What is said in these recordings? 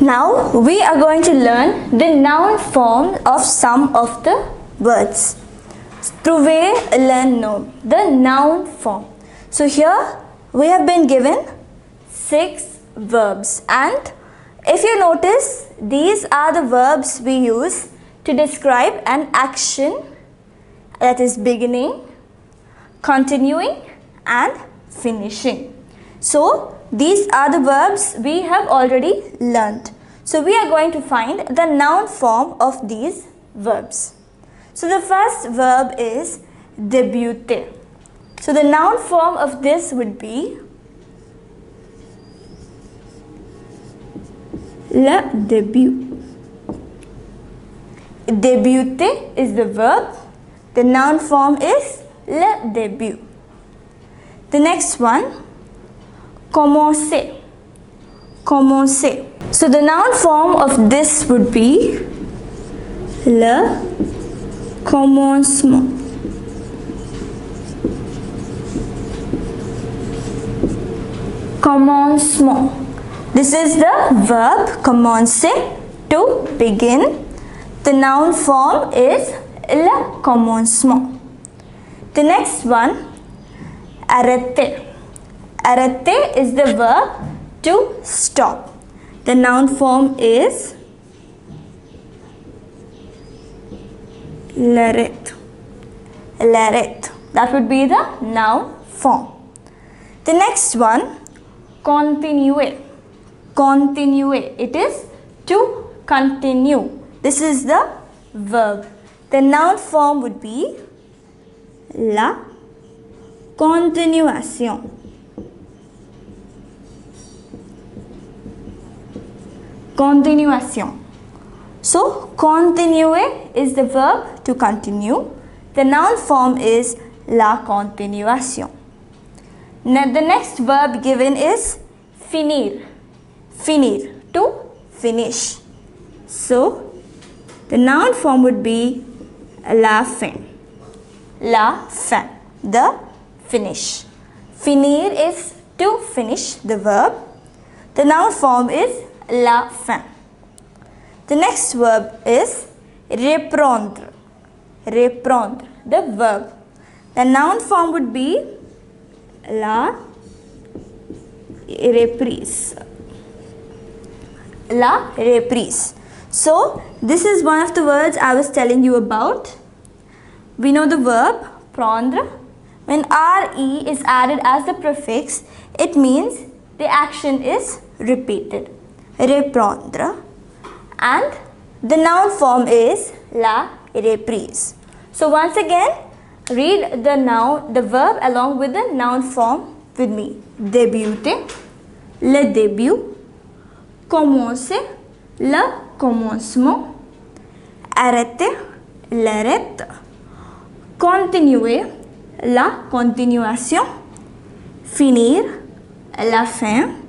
Now we are going to learn the noun form of some of the words. Trouvez le nom, the noun form. So here we have been given 6 verbs, and if you notice, these are the verbs we use to describe an action, that is beginning, continuing and finishing. So these are the verbs we have already learnt. So we are going to find the noun form of these verbs. So the first verb is débuter. So the noun form of this would be le début. Débuter is the verb. The noun form is le début. The next one, commencer. Commencer. So the noun form of this would be le commencement. Commencement. This is the verb commencer, to begin. The noun form is le commencement. The next one, arrêter. Arrêter is the verb to stop. The noun form is l'arrêt. L'arrêt. That would be the noun form. The next one, continuer. Continuer. It is to continue. This is the verb. The noun form would be la continuation. Continuation. So, continuer is the verb to continue. The noun form is la continuation. Now, the next verb given is finir. Finir, to finish. So, the noun form would be la fin. La fin, the finish. Finir is to finish, the verb. The noun form is la fin. The next verb is reprendre. Reprendre, the verb. The noun form would be la reprise. La reprise. So, this is one of the words I was telling you about. We know the verb prendre. When re is added as the prefix, it means the action is repeated. Reprendre. And the noun form is la reprise. So once again, read the verb along with the noun form with me. Débuter, le début. Commencer, le commencement. Arrêter, l'arrêt. Continuer, la continuation. Finir, la fin.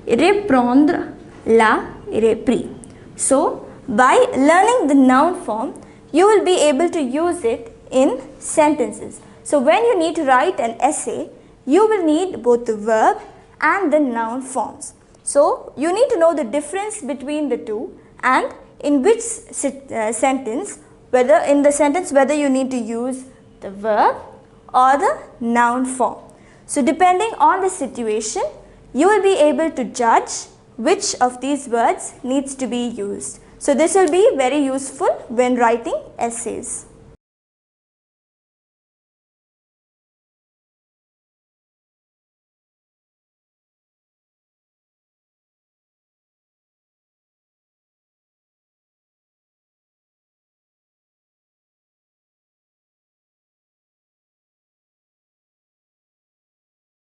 Reprendre, la reprise. So, by learning the noun form, you will be able to use it in sentences. So, when you need to write an essay, you will need both the verb and the noun forms. So, you need to know the difference between the two, and in which sentence, whether you need to use the verb or the noun form. So, depending on the situation, you will be able to judge which of these words needs to be used. So, this will be very useful when writing essays.